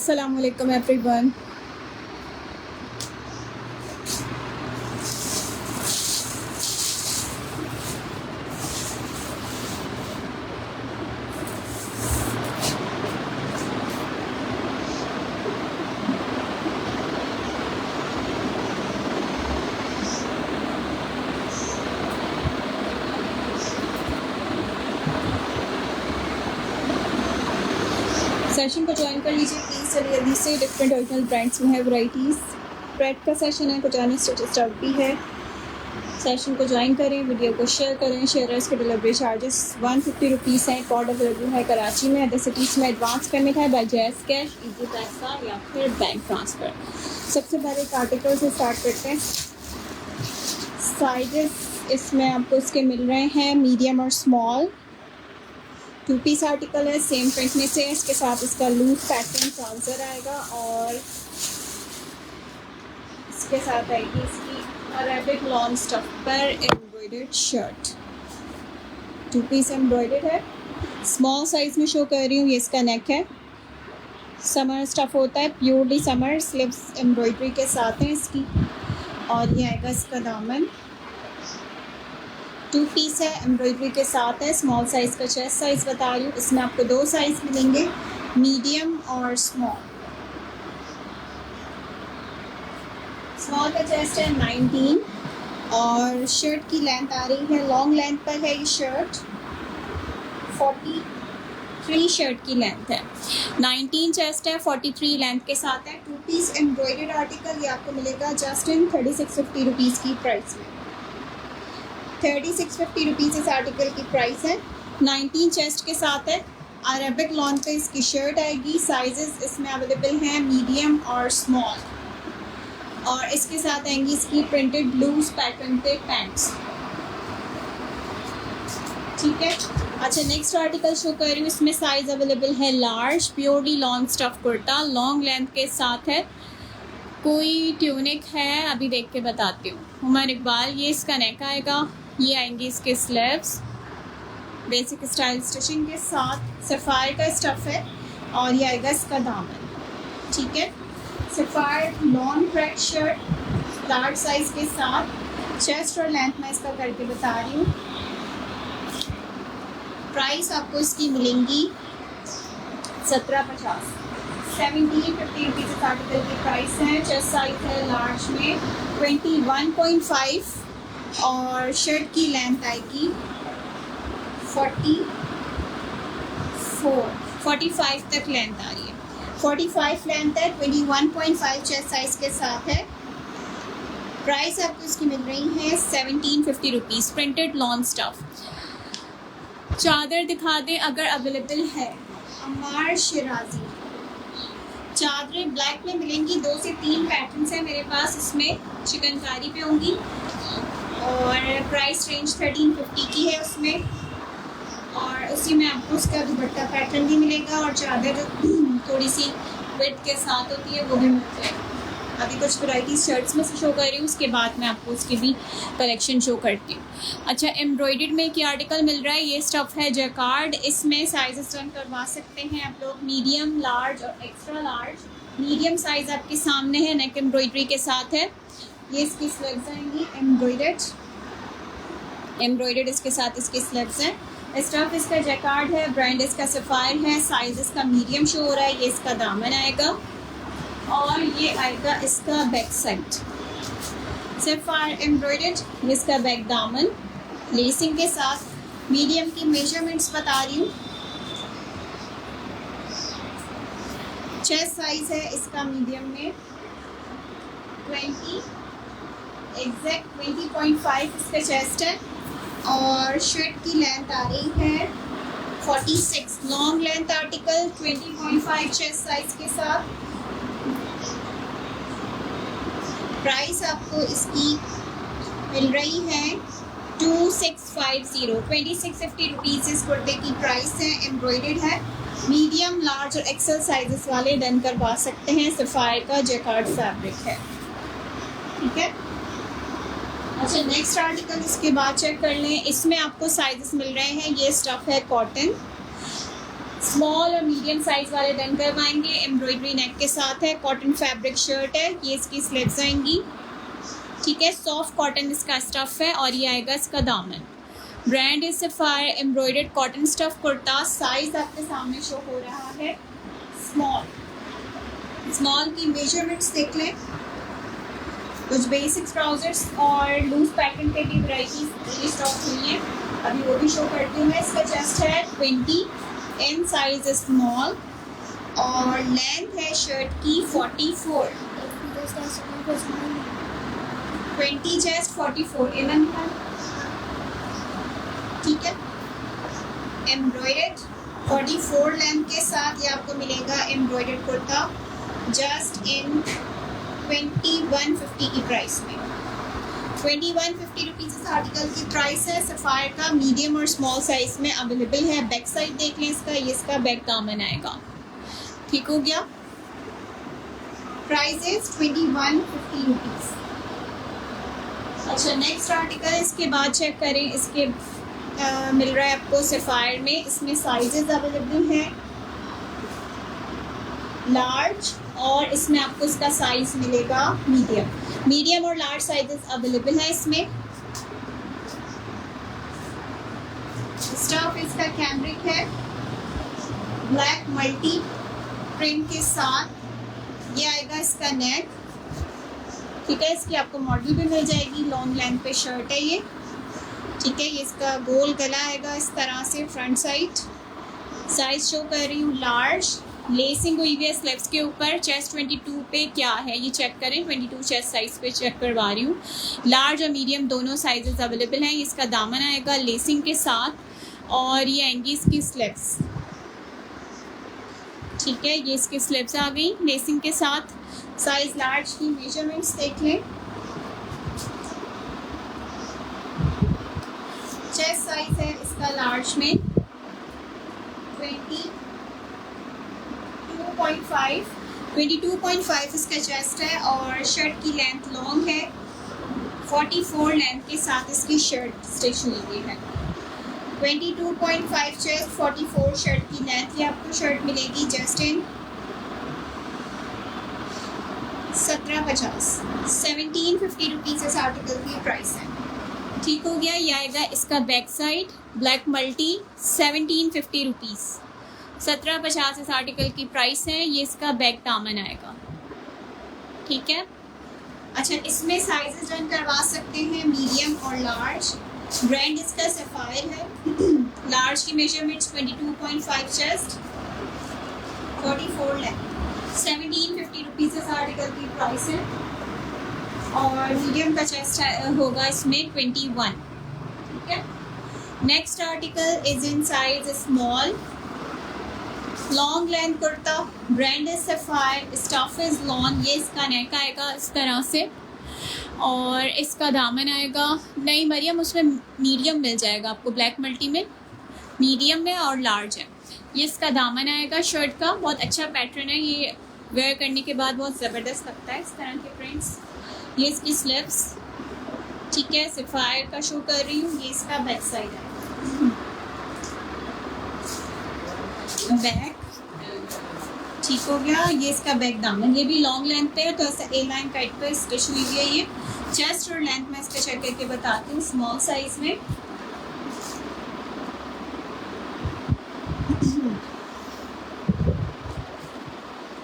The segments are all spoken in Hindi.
अस्सलाम वालेकुम एवरीवन। सेशन को ज्वाइन कर लीजिए प्लीज़ जल्दी से। डिफरेंट ओरिजिनल ब्रांड्स में है वैराइटीज़। ब्रेड का सेशन है, कुछ आने स्टेटस आउट भी है। सेशन को ज्वाइन करें, वीडियो को शेयर करें। शेयरर्स के डिलीवरी चार्जेस 150 रुपीज़ हैं। कोड अवेलेबल है कराची में, अदर सिटीज़ में एडवांस करने का है बाय जैज़ कैश, इजी पैसा या फिर बैंक ट्रांसफ़र। सबसे पहले एक आर्टिकल से स्टार्ट करते हैं। साइजेस इसमें आपको इसके मिल रहे हैं मीडियम और स्मॉल। 2 पीस आर्टिकल है, सेम प्रिंट में से। इसके साथ इसका लूज पैटर्न ट्राउज़र आएगा और इसके साथ आएगी इसकी अरेबिक लॉन स्टफ पर एम्ब्रॉयडर्ड शर्ट। 2 पीस एम्ब्रॉयडर्ड है, स्मॉल साइज़ में शो कर रही हूँ। ये इसका नेक है, समर स्टफ होता है, प्योरली समर। स्लीव्स एम्ब्रॉयडरी के साथ हैं इसकी और ये आएगा इसका दामन। 2 पीस है, एम्ब्रॉयडरी के साथ है। स्मॉल साइज़ का चेस्ट साइज़ बता रही हूँ। इसमें आपको 2 साइज़ मिलेंगे, मीडियम और स्मॉल। स्मॉल का चेस्ट है 19 और शर्ट की लेंथ आ रही है, लॉन्ग लेंथ पर है ये शर्ट। 43 शर्ट की लेंथ है, 19 चेस्ट है, 43 लेंथ के साथ है। 2 पीस एम्ब्रॉयडर्ड आर्टिकल ये आपको मिलेगा जस्ट इन 3650 रुपीज़ की प्राइस में। 3650 रुपीज़ इस आर्टिकल की प्राइस है। 19 चेस्ट के साथ है, अरेबिक लॉन पे इसकी शर्ट आएगी। साइजेस इसमें अवेलेबल हैं मीडियम और स्मॉल और इसके साथ आएंगी इसकी प्रिंटेड लूज पैटर्न पे पैंट्स। ठीक है, अच्छा नेक्स्ट आर्टिकल शो कर रही हूँ। इसमें साइज अवेलेबल है large, purely long stuff kurta, long length के साथ है। कोई ट्यूनिक है, अभी देख के बताती हूँ। उमर इकबाल, ये इसका नेक आएगा, ये आएंगी इसके स्लीव्स बेसिक स्टाइल स्टिचिंग के साथ। सफ़ायर का स्टफ है और ये आएगा इसका दामन। ठीक है, sapphire long track shirt large size के साथ। चेस्ट और लेंथ मैं इसका करके बता रही हूँ। प्राइस आपको इसकी मिलेंगी 1750 1750 रुपीज़ इस आर्टिकल की प्राइस है। चेस्ट साइज है लार्ज में 21.5 और शर्ट की लेंथ आएगी 45 तक लेंथ आ रही है। 45 लेंथ है, 21.5 चेस्ट साइज के साथ है। प्राइस आपको इसकी मिल रही है 1750 रुपीज़। Printed lawn stuff. चादर दिखा दें अगर अवेलेबल है। अमार शिराजी चादरें ब्लैक में मिलेंगी, 2 से 3 पैटर्न्स हैं मेरे पास। इसमें चिकनकारी पे होंगी और प्राइस रेंज 1350 की है उसमें। और उसी में आपको उसका दुपट्टा पैटर्न भी मिलेगा और चादर थोड़ी सी विड्थ के साथ होती है वो भी मिल जाएगी। अभी कुछ वैराइटी शर्ट्स में से शो कर रही हूँ, उसके बाद मैं आपको उसकी भी कलेक्शन शो करती हूँ। अच्छा, एम्ब्रॉयडर्ड में एक आर्टिकल मिल रहा है, ये स्टफ़ है जैकार्ड। इसमें साइजेस रन करवा सकते हैं आप लोग, मीडियम, लार्ज और एक्स्ट्रा लार्ज। मीडियम साइज़ आपके सामने है, नेक एम्ब्रॉयडरी के साथ है। ये इसकी स्लीव्स आएंगी एम्ब्रॉयडर्ड इसके साथ इसकी स्लीव्स हैं। स्टफ़ इसका जैकार्ड है, ब्रांड इसका सफ़ायर है। साइज़ इसका मीडियम शो हो रहा है। ये इसका दामन आएगा और ये आएगा इसका बैक साइड। सफ़ायर एम्ब्रॉयडर्ड, इसका बैक दामन लेसिंग के साथ। मीडियम की मेजरमेंट्स बता रही हूँ। चेस्ट साइज़ है इसका मीडियम में 20.5 इसका चेस्ट है और शर्ट की लेंथ आ रही है 46। Long length article 20.5 chest size के साथ। प्राइस आपको इसकी मिल रही है 2650 रुपीज़ इस कुर्ते की प्राइस है। एम्ब्रॉयडर्ड है, मीडियम, लार्ज और एक्सेल साइजेस वाले डन करवा सकते हैं। सफ़ायर का जैकार्ड फैब्रिक है। ठीक है, अच्छा नेक्स्ट आर्टिकल इसके बाद चेक कर लें। इसमें आपको साइजेस मिल रहे हैं। ये स्टफ़ है कॉटन, स्मॉल और मीडियम साइज वाले डन करवाएंगे। एम्ब्रॉयडरी नेक के साथ है, कॉटन फैब्रिक शर्ट है, ये इसकी स्लीव्स आएंगी। ठीक है, सॉफ्ट कॉटन इसका स्टफ है और ये आएगा इसका दामन। Brand is sapphire embroidered cotton stuff kurta. Size आपके सामने शो हो रहा है स्मॉल। स्मॉल की मेजरमेंट्स देख लें। कुछ बेसिक ट्राउजर्स और लूज पैटर्न पे भी वैराइटीज स्टॉक हुई है, अभी वो भी शो करती हूँ मैं। इसका चेस्ट है 20, एम साइज स्मॉल और लेंथ है शर्ट की 44। 20 चेस्ट 44 एम का। ठीक है, एम्ब्रॉयडर्ड 44 लेंथ के साथ ये आपको मिलेगा एम्ब्रॉयडर्ड कुर्ता जस्ट इन 2150 की प्राइस में। 2150 रुपीज़ इस आर्टिकल की प्राइस है। सफ़ायर का मीडियम और स्मॉल साइज में अवेलेबल है। बैक साइड देख लें इसका, ये इसका बैक दामन आएगा। ठीक हो गया, प्राइस इज 2150 रुपीज़। अच्छा, नेक्स्ट आर्टिकल इसके बाद चेक करें। इसके मिल रहा है आपको सफ़ायर में, इसमें साइजेस अवेलेबल हैं लार्ज और इसमें आपको इसका साइज मिलेगा मीडियम। मीडियम और लार्ज साइजेस अवेलेबल है इसमें। स्टफ इसका कैमरिक है, ब्लैक मल्टी प्रिंट के साथ। ये आएगा इसका नेक। ठीक है, इसकी आपको मॉडल भी मिल जाएगी। लॉन्ग लेंथ पे शर्ट है ये। ठीक है, ये इसका गोल गला आएगा इस तरह से फ्रंट साइड। साइज शो कर रही हूँ लार्ज। लेसिंग हुई हुई है स्लीव्स के ऊपर। चेस्ट 22 पे क्या है ये चेक करें। 22 चेस्ट साइज पे चेक करवा रही हूँ। लार्ज और मीडियम दोनों साइजेस अवेलेबल हैं। इसका दामन आएगा लेसिंग के साथ और ये आएंगी इसकी स्लीव्स। ठीक है, ये इसकी स्लीव्स आ गई लेसिंग के साथ। साइज लार्ज की मेजरमेंट्स देख लें। चेस्ट साइज है इसका लार्ज में 22.5 इसका चेस्ट है और शर्ट की लेंथ लॉन्ग है। 44 लेंथ के साथ इसकी शर्ट स्टिच हुई हुई है। 22.5 चेस्ट, 44 शर्ट की लेंथ। ये आपको शर्ट मिलेगी जस्ट इन 1750। 1750 रुपीज़ इस आर्टिकल की प्राइस है। ठीक हो गया, ये आएगा इसका back side black multi 1750 rupees. 1750 इस आर्टिकल की प्राइस है। ये इसका बैक दामन आएगा। ठीक है, अच्छा, इसमें साइजेस रन करवा सकते हैं मीडियम और लार्ज। ब्रांड इसका सफ़ायर है। लार्ज की मेजरमेंट्स 22.5 चेस्ट, 44 लेंथ। 1750 रुपीज़ इस आर्टिकल की प्राइस है और मीडियम का चेस्ट होगा इसमें 21। ठीक है, next article is in size small long length kurta. Brand is sapphire, stuff is long. ये इसका नेक आएगा इस तरह से और इसका दामन आएगा। नहीं मरियम, उसमें मीडियम मिल जाएगा आपको। ब्लैक मल्टी में मीडियम में और लार्ज है। ये इसका दामन आएगा शर्ट का। बहुत अच्छा पैटर्न है, ये वेयर करने के बाद बहुत ज़बरदस्त लगता है इस तरह के प्रिंट्स। ये इसकी स्लीव्स। ठीक है, सफ़ायर का शो कर रही हूँ। ये इसका बैक साइड है, बैक। ठीक हो गया, ये इसका बैक दामन। ये भी लॉन्ग लेंथ पे है तो ऐसा ए लाइन टाइप पे स्टिच हुई है ये। चेस्ट और लेंथ मैं इसका चेक करके बताती हूँ स्मॉल साइज में।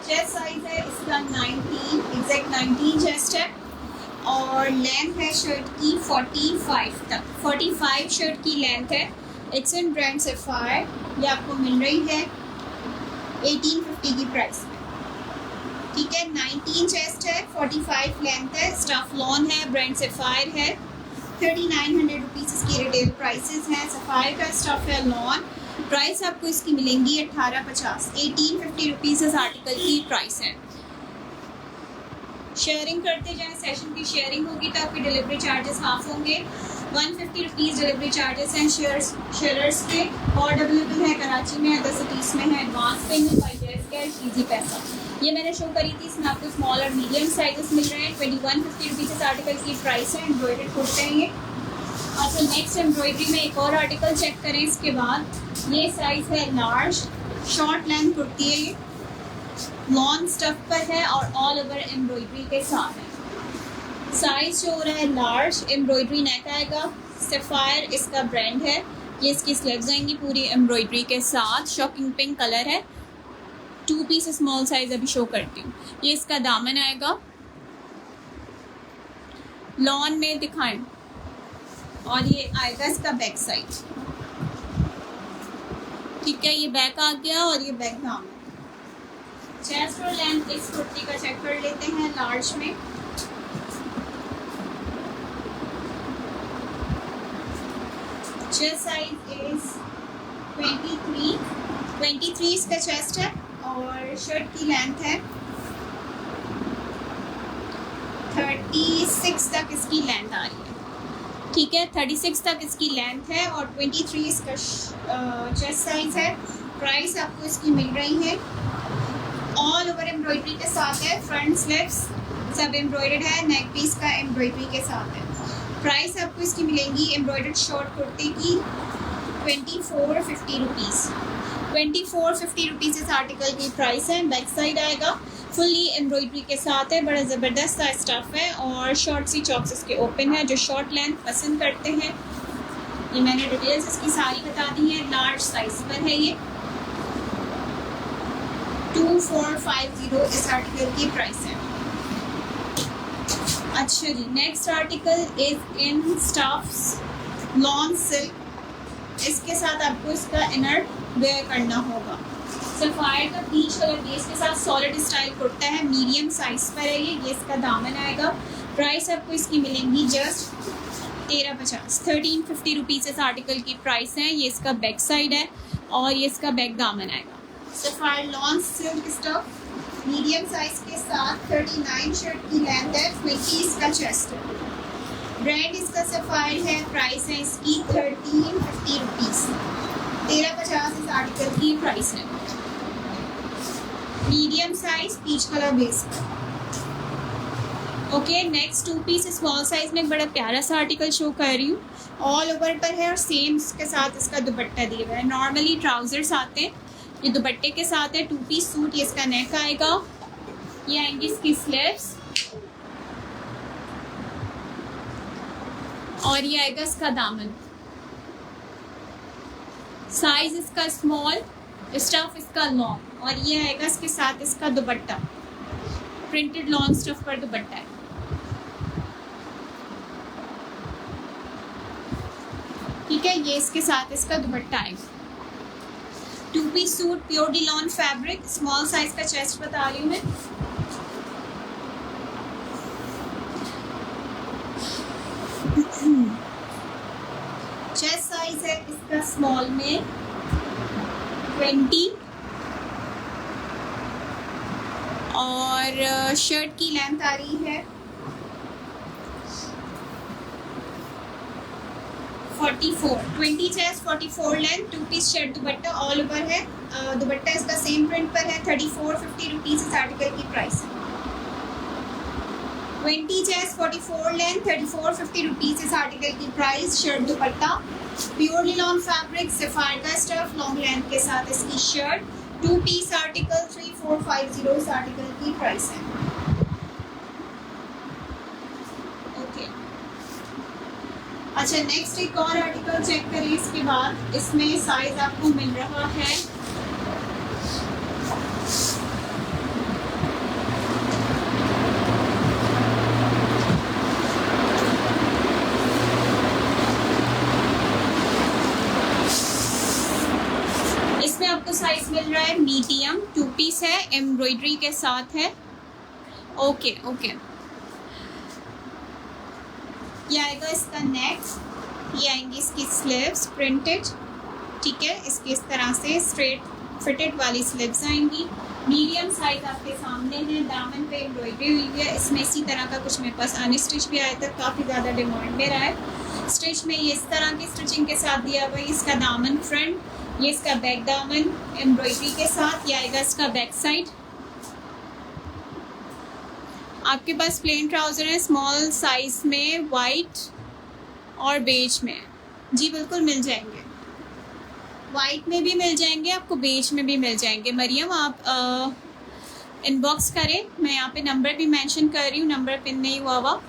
चेस्ट साइज है इसका 19, एग्जैक्ट 19 चेस्ट है और लेंथ है शर्ट की 45 तक। 45 शर्ट की लेंथ है। It's in brand sapphire. ये आपको मिल रही है 1850 की प्राइस में। ठीक है, 19 चेस्ट है, 45 लेंथ है, स्टफ लॉन है, ब्रांड सफ़ायर है। 3900 रुपीज़ इसकी रिटेल प्राइसेस हैं। सफ़ायर का स्टफ है लॉन। प्राइस आपको इसकी मिलेंगी 1850। 1850 रुपीज़ इस आर्टिकल की प्राइस है। शेयरिंग करते जाएं, सेशन की शेयरिंग होगी तो आपके डिलीवरी चार्जेस हाफ होंगे। 150 रुपीज़ डिलीवरी चार्जेस हैं शेयरर्स के। और अवेलेबल है कराची में, अदर सिटीज़ में है। एडवांस पेमेंट बाय जेस कैश, इजी पैसा। ये मैंने शो करी थी, इसमें आपको स्मॉल और मीडियम साइजेस मिल रहे हैं। 2150 रुपीज़ इस आर्टिकल की प्राइस है। एम्ब्रॉयडर्ड कुर्ते हैं ये। अच्छा, नेक्स्ट एम्ब्रॉयडरी में एक और आर्टिकल चेक करें इसके बाद। ये साइज है लार्ज, शॉर्ट लेंथ कुर्ती है, ये लॉन स्टफ पर है और ऑल ओवर एम्ब्रॉयडरी के साथ है। साइज जो हो रहा है लार्ज, एम्ब्रॉयडरी नेक आएगा, सफायर इसका ब्रांड है। ये इसकी स्लीव्स आएंगी पूरी एम्ब्रॉयडरी के साथ, शॉकिंग पिंक कलर है। 2 पीस स्मॉल साइज अभी शो करती हूँ। ये इसका दामन आएगा, लॉन में दिखाएं, और ये आएगा इसका बैक साइड। ठीक है, ये बैक आ गया और ये बैक दामन। चेस्ट और लेंथ इस कुर्ती का चेक कर लेते हैं लार्ज में। चेस्ट साइज इज 23 इसका चेस्ट है और शर्ट की लेंथ है 36 तक इसकी लेंथ आ रही है। ठीक है, 36 तक इसकी लेंथ है और 23 इसका चेस्ट साइज है। प्राइस आपको इसकी मिल रही है, ऑल ओवर एम्ब्रॉयडरी के साथ है, फ्रंट स्लीव्स सब एम्ब्रॉयडर्ड है, नेक पीस का एम्ब्रॉयडरी के साथ है। प्राइस आपको इसकी मिलेंगी एम्ब्रॉयडर्ड शॉर्ट कुर्ती की 2450 रुपीज़। 2450 रुपीज़ इस आर्टिकल की प्राइस है। बैक साइड आएगा, फुल्ली एम्ब्रॉयडरी के साथ है, बड़ा ज़बरदस्त सा स्टफ है और शॉर्ट सी चॉक्स इसके ओपन है। जो शॉर्ट लेंथ पसंद करते हैं, ये मैंने डिटेल्स इसकी सारी बता दी है। लार्ज साइज पर है ये, 2450 इस आर्टिकल की प्राइस है। अच्छा जी, next article is in stuffs lawn silk. इसके साथ आपको इसका इनर वेयर करना होगा। सफायर का पीच कलर बेस के साथ सॉलिड स्टाइल कुर्ता है, मीडियम साइज पर है ये इसका दामन आएगा। प्राइस आपको इसकी मिलेंगी जस्ट 1350 रुपीज़ इस आर्टिकल की प्राइस है। ये इसका बैक साइड है और ये इसका बैक दामन आएगा। Sapphire lawn silk stuff medium size के साथ 39 शर्ट की लेंथ है, 20 इसका चेस्ट है। ब्रांड इसका सफायर है। प्राइस है इसकी 1350 रुपीज़, 1350 इस आर्टिकल की प्राइस है। Medium size peach colour base पर। Okay, next 2 piece small size में एक बड़ा प्यारा सा आर्टिकल शो कर रही हूँ, ऑल ओवर पर है और सेम इसके साथ इसका दुपट्टा दिया हुआ है। नॉर्मली ट्राउजर्स आते हैं, ये दुपट्टे के साथ है। 2 पीस सूट, ये इसका नेक आएगा, ये आएंगी इसकी स्लीव्स और ये आएगा इसका दामन। साइज इसका स्मॉल, स्टफ इसका लॉन्ग और ये आएगा इसके साथ इसका दुपट्टा, प्रिंटेड लॉन्ग स्टफ पर दुपट्टा है। ठीक है, ये इसके साथ इसका दुपट्टा आएगा। 2 पीस सूट, प्योर डिलॉन फैब्रिक, स्मॉल साइज का चेस्ट बता रही हूँ मैं। चेस्ट साइज है इसका स्मॉल में 20 और शर्ट की लेंथ आ रही है 44, 20 chest 44 length, 2 piece shirt dupatta all over है। दुपट्टा इसका सेम प्रिंट पर है। 3450 रुपीज़ इस आर्टिकल की प्राइस है। 20 चेस्ट 44 लेंथ, 3450 रुपीज़ इस आर्टिकल की price. Shirt dupatta pure linen fabric, Sapphire का स्टफ, लॉन्ग लेंथ के साथ इसकी शर्ट। 2 पीस आर्टिकल 3450 इस आर्टिकल की प्राइस है। अच्छा, नेक्स्ट एक और आर्टिकल चेक करें इसके बाद। इसमें साइज आपको मिल रहा है इसमें आपको साइज मिल रहा है मीडियम, 2 पीस है, एम्ब्रॉयडरी के साथ है। ओके, ये आएगा इसका नेक, ये आएंगी इसकी स्लीव्स प्रिंटेड। ठीक है, इसकी इस तरह से स्ट्रेट फिटेड वाली स्लीव्स आएंगी। मीडियम साइज आपके सामने है। दामन पे एम्ब्रॉयडरी हुई है। इसमें इसी तरह का कुछ मेरे पास अनस्टिच भी आया था, काफ़ी ज़्यादा डिमांड में रहा है। स्टिच में ये इस तरह की स्टिचिंग के साथ दिया हुआ है। इसका दामन फ्रंट, ये इसका बैक दामन एम्ब्रॉयडरी के साथ। ये आएगा इसका बैक साइड। आपके पास प्लेन ट्राउज़र है स्मॉल साइज में वाइट और बेज में। जी बिल्कुल मिल जाएंगे, वाइट में भी मिल जाएंगे आपको, बेज में भी मिल जाएंगे। मरियम आप इनबॉक्स करें, मैं यहाँ पे नंबर भी मेंशन कर रही हूँ, नंबर पिन नहीं हुआ हुआ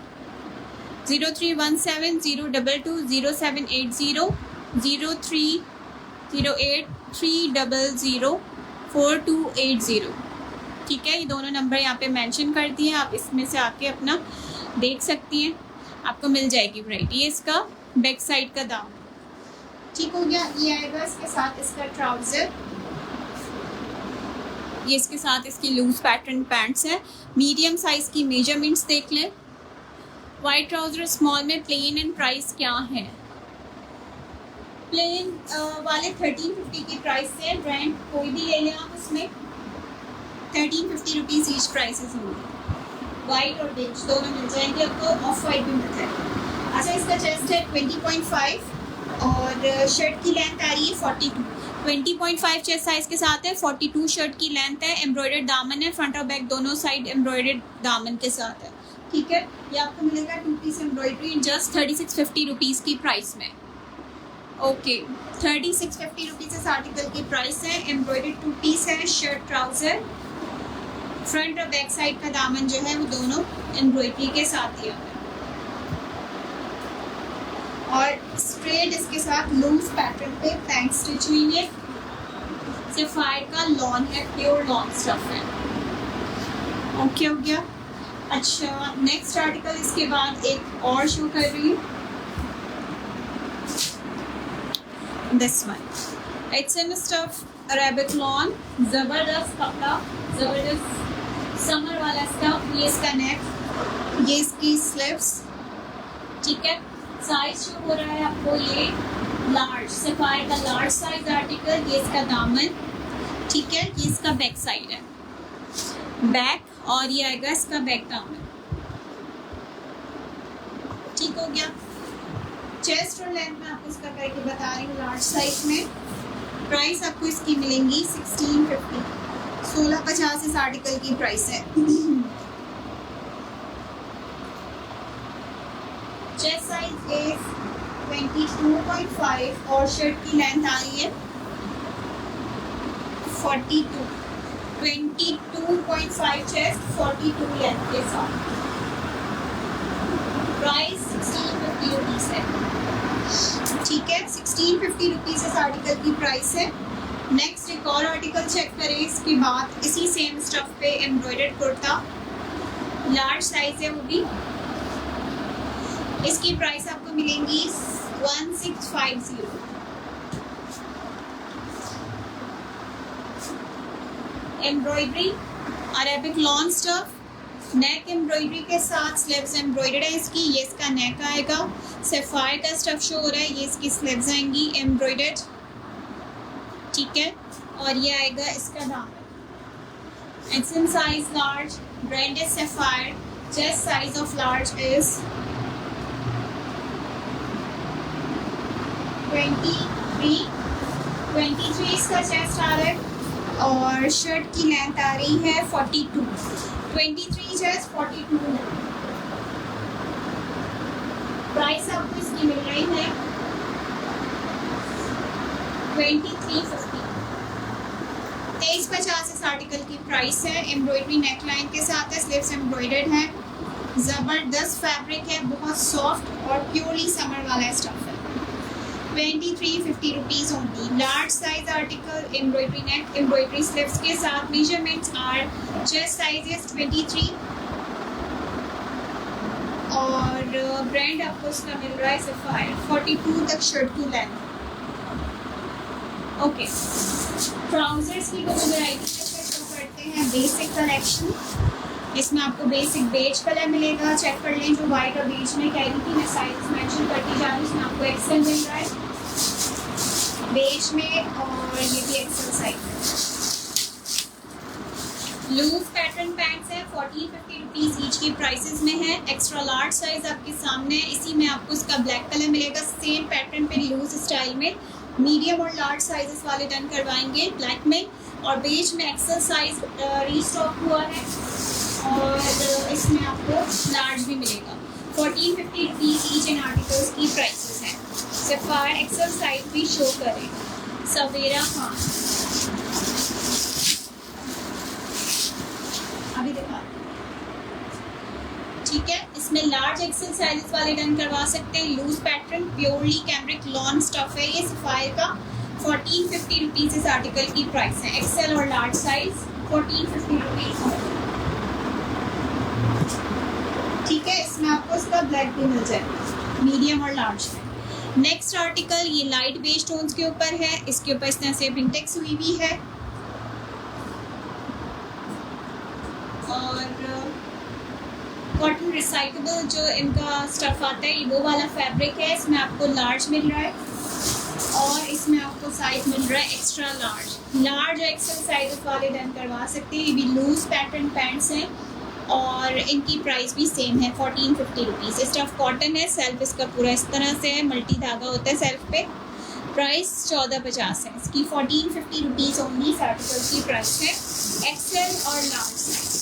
0317022070 03083004 ठीक है, ये दोनों नंबर यहाँ पे मेंशन कर दिए, आप इसमें से आके अपना देख सकती हैं, आपको मिल जाएगी वैरायटी। ये इसका बैक साइड का दाम ठीक हो गया। ये आएगा इसके साथ इसका ट्राउज़र, ये इसके साथ इसकी लूज पैटर्न पैंट्स है, मीडियम साइज की मेजरमेंट्स देख लें। वाइट ट्राउजर स्मॉल में प्लेन एंड प्राइस क्या है? प्लेन वाले 1350 की प्राइस से, ब्रांड कोई भी ले लें आप, उसमें 1350 रुपीज़ ईच प्राइसेस होंगे। वाइट और बेज दोनों मिल जाएंगे आपको, ऑफ वाइट भी मिल जाएगा। अच्छा इसका चेस्ट है 20.5 और शर्ट की लेंथ आ रही है 42। 20.5 चेस्ट साइज के साथ है, 42 शर्ट की लेंथ है, एम्ब्रॉयडर्ड दामन है, फ्रंट और बैक दोनों साइड एम्ब्रॉयडर्ड दामन के साथ है। ठीक है, ये आपको मिलेगा 2 piece embroidery in just 3650 rupees की प्राइस में। ओके 3650 रुपीज़ इस आर्टिकल की प्राइस है। एम्ब्रॉयडर्ड 2 पीस है, शर्ट ट्राउजर, फ्रंट और बैक साइड का दामन जो है वो दोनों एम्ब्रॉयडरी के साथ दिया है और स्ट्रेट इसके साथ लूज पैटर्न पे पैंट स्टिच हुई है। सफायर का लॉन है, प्योर लॉन स्टफ है। ओके हो गया। अच्छा नेक्स्ट आर्टिकल इसके बाद एक और शो कर रही हूँ, this one it's in stuff Arabic lawn, जबरदस्त कपड़ा, जबरदस्त समर वाला स्टफ। ये इसका नेक, ये इसकी स्लीव्स, ठीक है। साइज शो हो रहा है आपको ये लार्ज, सफायर का लार्ज साइज आर्टिकल। ये इसका दामन, ठीक है, ये इसका बैक साइड है, बैक, और ये आएगा इसका बैक दामन। ठीक हो गया। चेस्ट और लेंथ में आपको इसका करके बता रही हूँ लार्ज साइज में। प्राइस आपको इसकी मिलेंगी 1650, 1650 इस आर्टिकल की प्राइस है। चेस्ट साइज इज 22.5 और शर्ट की लेंथ आ रही है 42। 22.5 चेस्ट, 42 लेंथ के साथ। प्राइस 1650 रुपीज़ है, ठीक है। 1650 रुपीज़ इस आर्टिकल की प्राइस है। नेक्स्ट एक और आर्टिकल चेक करें इसके बाद, इसी सेम स्टफ पे एम्ब्रॉयडर्ड कुर्ता, लार्ज साइज है वो भी। इसकी प्राइस आपको मिलेंगी 1650। एम्ब्रॉयडरी अरेबिक लॉन स्टफ, नेक एम्ब्रॉयडरी के साथ स्लीव्स एम्ब्रॉयडर्ड है इसकी। ये इसका नेक आएगा, सफायर का स्टफ शो हो रहा है, ये इसकी स्लीव्स आएंगी एम्ब्रॉयडर्ड, ठीक है। और ये आएगा इसका दामन। It's in size large, brand is sapphire, chest size of large is 23 इसका चेस्ट आ रहा है और शर्ट की लेंथ आ रही है 42। 23 चेस्ट, 42 लेंथ। प्राइस आपको इसकी मिल रही है 2350। 2350 इस आर्टिकल की प्राइस है। एम्ब्रॉयडरी नेकलाइन के साथ है, स्लीव्स एम्ब्रॉयडर्ड है, जबरदस्त फैब्रिक है, बहुत सॉफ्ट और प्योरली समर वाला स्टफ है। 2350 rupees only. Large size article, embroidery neck, embroidery sleeves के साथ। Measurements are, chest size is 23 और ब्रांड आपको इसका मिल रहा है सफायर। 42 तक शर्ट की लेंथ। ओके, ट्राउजर्स की कुछ वैरायटी शो करते हैं। बेसिक कलेक्शन, इसमें आपको बेसिक बेज कलर मिलेगा, चेक कर लें। जो वाइट और बेज में कह रही थी मैं साइज मेंशन करती जा रही हूँ, इसमें आपको एक्सेल मिल रहा है बेज में और ये भी एक्सेल साइज है। लूज पैटर्न पैंट्स है, 1450 रुपीज़ ईच की प्राइसेस में है। एक्स्ट्रा लार्ज साइज आपके सामने है, इसी में आपको इसका ब्लैक कलर मिलेगा, सेम पैटर्न पे लूज स्टाइल में। मीडियम और लार्ज साइजेस वाले डन करवाएंगे ब्लैक में, और बेज में एक्सेल साइज रीस्टॉक हुआ है और इसमें आपको लार्ज भी मिलेगा। 1450 रुपीज़ ईच इन आर्टिकल्स की प्राइसेस हैं। सफ़ायर एक्सेल साइज भी शो करें। सवेरा खान अभी दिखा, ठीक है। इसमें लार्ज एक्सेल साइजेस वाले डन करवा सकते हैं। Loose pattern purely cambric lawn stuff है ये सफ़ायर का। 1450 रुपीज़ इस आर्टिकल की प्राइस है। एक्सेल और लार्ज साइज 1450 रुपीज़, ठीक है। इसमें आपको इसका ब्लैक भी मिल जाएगा मीडियम और लार्ज में। नेक्स्ट आर्टिकल ये लाइट बेज टोन्स के ऊपर है। इसके ऊपर इस तरह से प्रिंटेक्स हुई भी है और कॉटन रिसाइक्लेबल जो इनका स्टफ आता है ये वो वाला फैब्रिक है। इसमें आपको लार्ज मिल रहा है और इसमें आपको साइज मिल रहा है extra large. Large XL size वाले डन करवा सकते हैं। ये भी लूज पैटर्न पैंट्स हैं और इनकी प्राइस भी सेम है 1450 रुपीज़। स्टफ कॉटन है। सेल्फ इसका पूरा इस तरह से है, मल्टी धागा होता है सेल्फ पे। प्राइस 1450 है इसकी। 1450 रुपीज़ ओनली इस आर्टिकल की प्राइस है। एक्सेल और लार्ज साइज।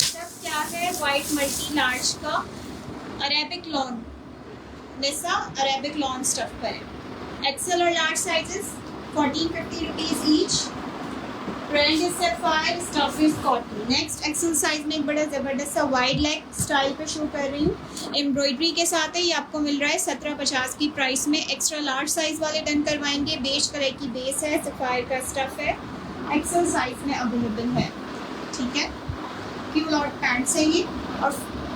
स्टफ क्या है? वाइट मल्टी लार्ज का अरेबिक लॉन, जैसा अरेबिक लॉन स्टफ पर है। एक्सेल और large sizes 1450 rupees each. Brand is sapphire, stuff is cotton. Next XL size में एक बड़ा ज़बरदस्त सा वाइड लेग स्टाइल पे शो कर रही हूँ। एम्ब्रॉयडरी के साथ है। ये आपको मिल रहा है 1750 की प्राइस में। एक्स्ट्रा लार्ज साइज वाले डन करवाएंगे। बेज कलर की बेस है, सफ़ायर का स्टफ है, एक्सेल साइज में अवेलेबल है, ठीक है। क्यू लॉट पैंट्स है ये और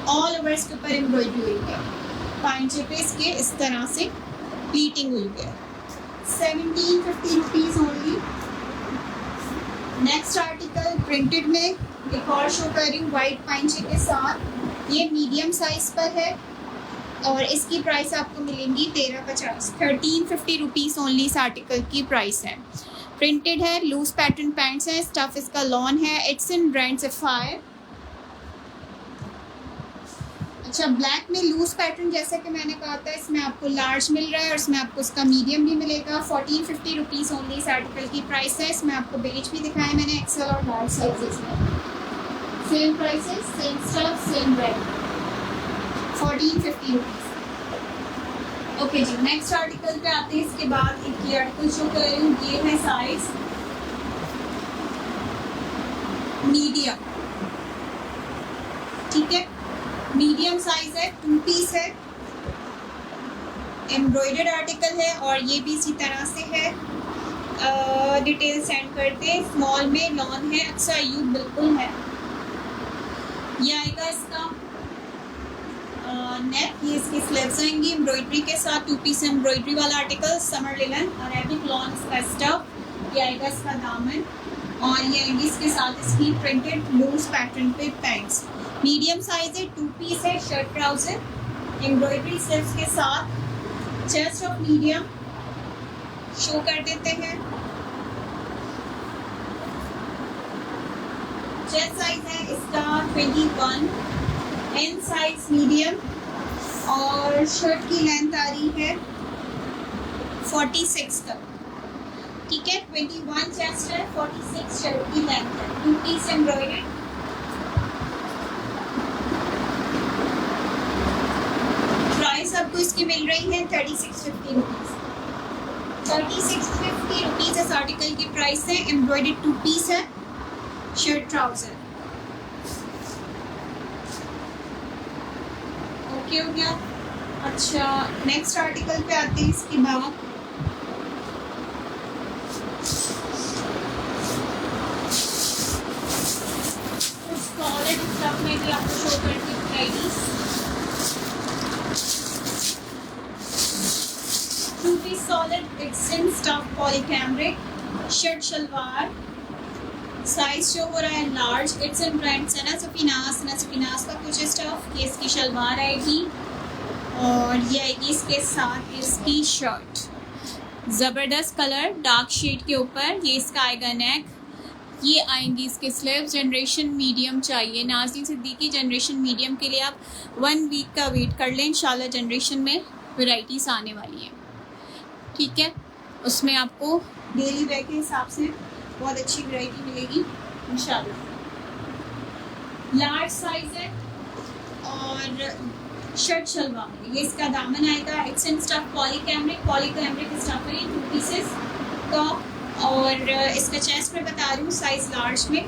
ऑल ओवर इसके ऊपर एम्ब्रॉयडरी हुई है। पाइंचे पे इसके इस तरह से प्लीटिंग हुई है। 1750 rupees only. Next article printed में एक और शो कर रही हूँ वाइट पाइंचे के साथ। ये मीडियम साइज पर है और इसकी प्राइस आपको मिलेंगी 1350। 1350 रुपीज़ ओनली इस आर्टिकल की प्राइस है। प्रिंटेड है, लूज पैटर्न पैंट्स हैं, स्टफ इसका लॉन है। It's in brand sapphire. अच्छा, ब्लैक में लूज पैटर्न जैसा कि मैंने कहा था इसमें आपको लार्ज मिल रहा है और इसमें आपको इसका मीडियम भी मिलेगा। 1450 रुपीज़ ओनली इस आर्टिकल की प्राइस है। इसमें आपको बेज भी दिखाया मैंने एक्सेल और लार्ज साइजेस में। Same prices, same stuff, same brand. 1450 rupees. Okay जी, नेक्स्ट आर्टिकल पे आते हैं। इसके बाद एक ये आर्टिकल शो कर रही हूँ। ये है साइज मीडियम, ठीक है। मीडियम साइज है, 2 पीस है, एम्ब्रॉयडर्ड आर्टिकल है और ये भी इसी तरह से है। डिटेल सेंड करते हैं। स्मॉल में लॉन है। अच्छा, यू बिल्कुल है। ये आएगा इसका नेक। ये इसकी स्लीव्स आएंगी एम्ब्रॉयडरी के साथ। 2 पीस एम्ब्रॉयडरी वाला article, summer linen, Arabic lawn इसका स्टफ। ये आएगा इसका दामन और ये आएगी इसके साथ इसकी प्रिंटेड लूज पैटर्न पे पैंट्स। मीडियम साइज है, 2 पीस है, शर्ट ट्राउजर, एम्ब्रॉयडरी स्लीव्स के साथ। चेस्ट ऑफ मीडियम शो कर देते हैं। चेस्ट साइज है इसका 21, एन साइज मीडियम और शर्ट की लेंथ आ रही है 46 तक, ठीक है। 21 चेस्ट है, 46 शर्ट की लेंथ है। 2 पीस एम्ब्रॉयडर्ड। प्राइस आपको इसकी मिल रही है 3650 रुपीज़। 3650 रुपीज़ इस आर्टिकल की प्राइस है। एम्ब्रॉयडर्ड 2 पीस है, शर्ट ट्राउजर। ओके हो गया। अच्छा, नेक्स्ट आर्टिकल पे आते हैं। इसके बाद सॉलिड स्टफ में भी आपको शो करती हूँ वैराइटीज। 2 पीस सॉलिड एक्सन stuff polycambric shirt shalwar. Size show हो रहा है large. It's in brand Safinaz का कुछ स्टफ। ये इसकी शलवार आएगी और ये आएगी इसके साथ इसकी शर्ट। ज़बरदस्त कलर डार्क शेड के ऊपर। ये इसका आएगा नेक। ये आएंगी इसके स्लीव्स। जनरेशन मीडियम चाहिए। नाज़नीन सिद्दीकी, जनरेशन मीडियम के लिए आप 1 वीक का वेट कर लें। इंशाल्लाह जनरेशन में वैराइटीज़ आने वाली हैं, ठीक है। उसमें आपको डेली वेयर के हिसाब से बहुत अच्छी वैरायटी मिलेगी इंशाल्लाह। लार्ज साइज है और शर्ट शलवार। ये इसका दामन आएगा। इट्स इन स्टफ पॉलीकैमरिक स्टफ है, 2 पीसेस टॉप। और इसका चेस्ट में बता रही हूँ साइज लार्ज में,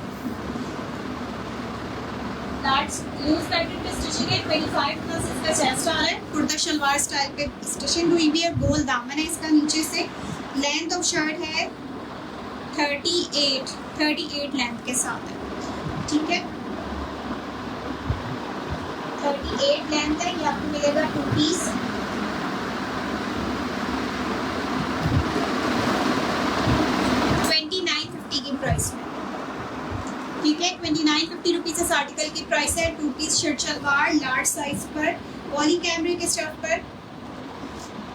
लूज पैटर्न पे स्टिचिंग है, 25 प्लस इसका चेस्ट आ रहा है। कुर्ता शलवार स्टाइल पे स्टिचिंग हुई भी है, गोल दामन है इसका नीचे से। लेंथ ऑफ शर्ट है 38 लेंथ के साथ है, ठीक है। 38 लेंथ है। ये आपको मिलेगा 2 पीस। $29.50 की प्राइस में, ठीक है। 29.50 रुपीज इस आर्टिकल की प्राइस है। 2 piece shirt shalwar large size पर, पॉलीकैमरिक स्टफ पर,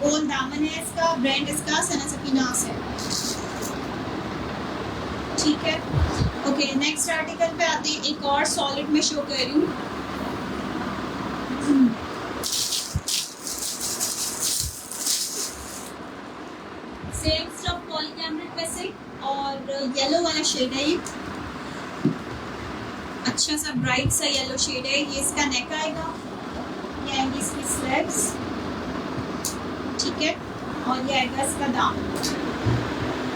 गोल दामन है इसका। ब्रांड इसका सना सफीनास है, ठीक है। ओके, नेक्स्ट आर्टिकल पे आते हैं। एक और सॉलिड में शो कर रही हूँ। सेम स्टफ पॉलीकैमरिक पे से, और येलो वाला शेड है ये, अच्छा सा ब्राइट सा येलो शेड है। ये इसका नेक आएगा, ये आएंगी इसकी स्लीव्स, ठीक है। और ये आएगा इसका दामन।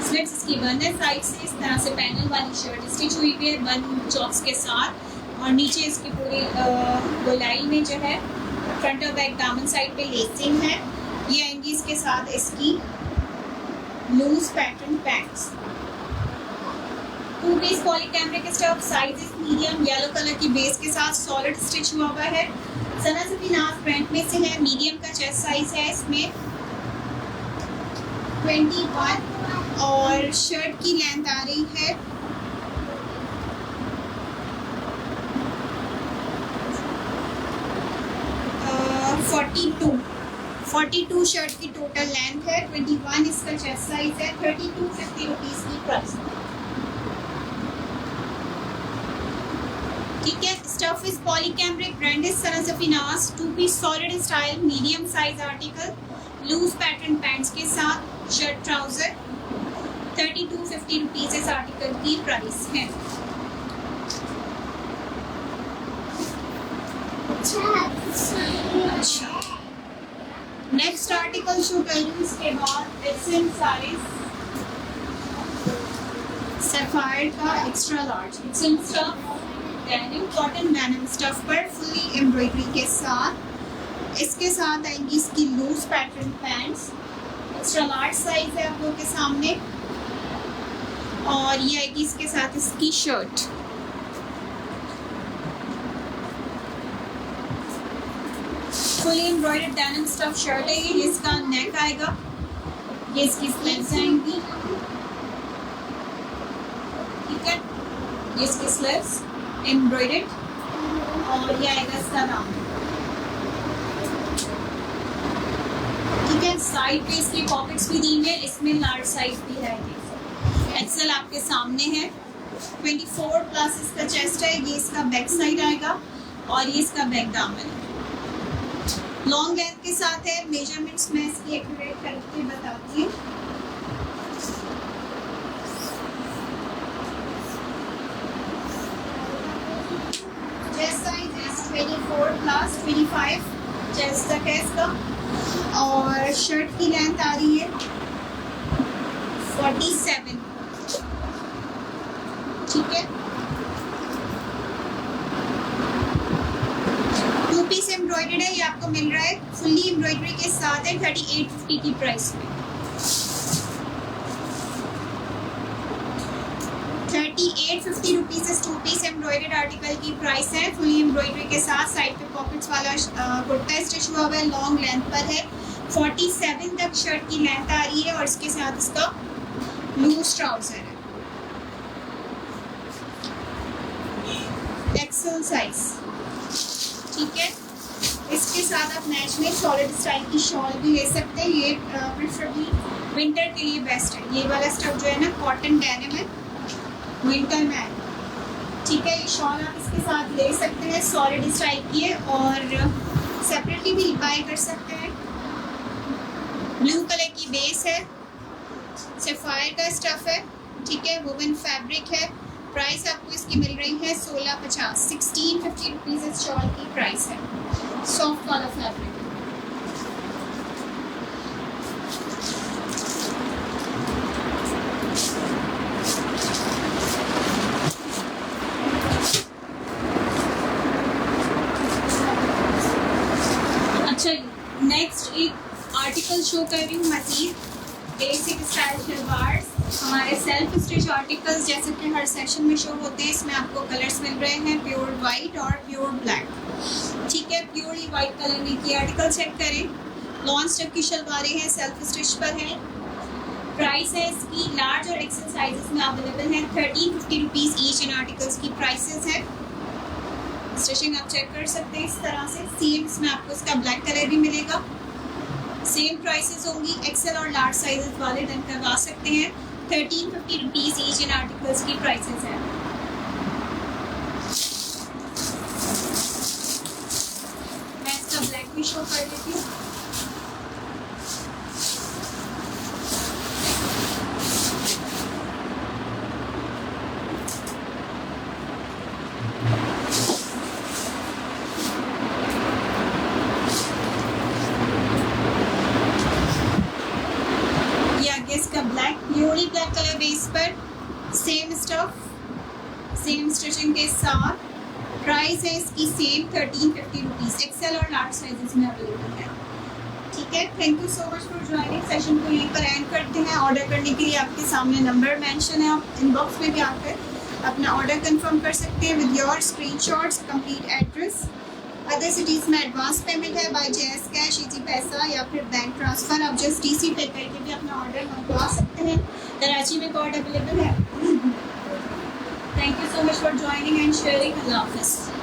स्लीव्स इसकी बंद है साइड से, इस तरह से पैनल वाली शर्ट स्टिच हुई हुई है बंद चॉक्स के साथ। और नीचे इसकी पूरी गोलाई में जो है फ्रंट और बैक दामन साइड पे लेसिंग है। ये आएंगी इसके साथ इसकी loose pattern pants. 2 piece polycambric stuff, size is medium, yellow colour की बेस के साथ सॉलिड स्टिच हुआ हुआ है। सना सफीनास ब्रांड में से है। मीडियम का चेस्ट साइज है इसमें 21, और शर्ट की लेंथ आ रही है 42 शर्ट की टोटल लेंथ है। 21 इसका चेस्ट साइज है। 32.50 रुपीज की प्राइस, ठीक है। Stuff is polycambric, brand is Sana Safinaz. 2 piece solid style medium size article, loose pattern pants के साथ शर्ट ट्राउजर। 32.50 रुपीज इस आर्टिकल की प्राइस है। अच्छा, नेक्स्ट आर्टिकल शो करूँ इसके बाद। इट्स इन साइज सफायर का extra large. It's in stuff denim, cotton denim stuff पर फुली एम्ब्रॉयडरी के साथ। इसके साथ आएंगी इसकी loose pattern pants, extra large size है आप लोगों के सामने। और ये आएगी इसके साथ इसकी shirt. Fully embroidered denim stuff shirt है ये। इसका नेक आएगा, ये इसकी स्लीव्स आएंगी, ठीक है। ये इसकी स्लीव्स एम्ब्रॉयडर्ड, और ये आएगा इसका दामन, ठीक है। साइड पे इसकी पॉकेट्स भी दी हुई है, इसमें लार्ज साइज भी है। एक्सेल आपके सामने है। 24 प्लस इसका चेस्ट है। ये इसका बैक साइड आएगा, और ये इसका बैक दामन है। लॉन्ग लेंथ के साथ है। मेजरमेंट्स में इसकी एक्यूरेट करके बताती हूँ। चेस्ट साइज है 24 प्लस 25 चेस्ट तक है इसका। और शर्ट की लेंथ आ रही है 47, ठीक है। 2 पीस एम्ब्रॉयडर्ड है। ये आपको मिल रहा है फुल्ली एम्ब्रॉयडरी के साथ है 38.50 की प्राइस में। 38.50 रुपीज इस 2 पीस एम्ब्रॉयडर्ड आर्टिकल की प्राइस है। फुल्ली एम्ब्रॉयडरी के साथ साइड पे पॉकेट्स वाला कुर्ता स्टिच हुआ हुआ है, लॉन्ग लेंथ पर है। 47 तक शर्ट की लेंथ आ रही है, और इसके साथ इसका लूज ट्राउजर है, एक्सेल साइज, ठीक है। इसके साथ आप मैच में सॉलिड स्टाइल की शॉल भी ले सकते हैं। ये प्रेफरेबली विंटर के लिए बेस्ट है। ये वाला स्टफ जो है ना कॉटन डेनिम है, विंटर में है, ठीक है। ये शॉल आप इसके साथ ले सकते हैं, सॉलिड स्टाइल की है, और सेपरेटली भी बाय कर सकते हैं। ब्लू कलर की बेस है, सफायर का स्टफ है, ठीक है। वुवन फैब्रिक है। प्राइस आपको इस इसकी मिल रही है 1650, 1650 रुपीज़ इस शॉल की प्राइस है। सॉफ्ट वाला फैब्रिक। अच्छा, नेक्स्ट एक आर्टिकल शो कर रही हूँ मजीद। बेसिक स्टाइल शलवार, हमारे सेल्फ स्टिच आर्टिकल्स जैसे कि हर सेशन में शो होते हैं। इसमें आपको कलर्स मिल रहे हैं प्योर वाइट और प्योर ब्लैक। ठीक है, प्योरली वाइट कलर में की आर्टिकल चेक करें। लॉन्ग स्टेप की शलवारें हैं, सेल्फ स्टिच पर है। प्राइस है इसकी लार्ज और एक्सेल साइजेस में अवेलेबल है। 1350 रुपीज़ ईच इन आर्टिकल्स की प्राइसेस है। स्टिचिंग आप चेक कर सकते हैं इस तरह से। सेम इसमें आपको इसका ब्लैक कलर भी मिलेगा। सेम प्राइसेस होंगी। एक्सेल और लार्ज साइजेस वाले डन करवा सकते हैं। 1350 रुपीज़ ईच इन आर्टिकल्स की प्राइसेस है। मैं इसका ब्लैक भी शो कर देती हूँ। इसका black, purely black colour base पर, सेम स्टफ, सेम स्टिचिंग के साथ। प्राइस है इसकी सेम 1350 रुपीज़। एक्सेल और लार्ज साइजेस में अवेलेबल है। ठीक है, thank you so much for joining. Session को यहीं पर एंड करते हैं। ऑर्डर करने के लिए आपके सामने नंबर मेंशन है, आप इनबॉक्स में भी आकर अपना ऑर्डर कंफर्म कर सकते हैं with your screenshots, complete address. Other cities में एडवांस पेमेंट है बाय जेएस कैश, इजी पैसा या फिर बैंक ट्रांसफ़र। आप जस्ट डीसी पे करके भी अपना ऑर्डर मंगवा सकते हैं। कराची में कार्ड अवेलेबल है। Thank you so much for joining and sharing. Allah हाफ़िज़।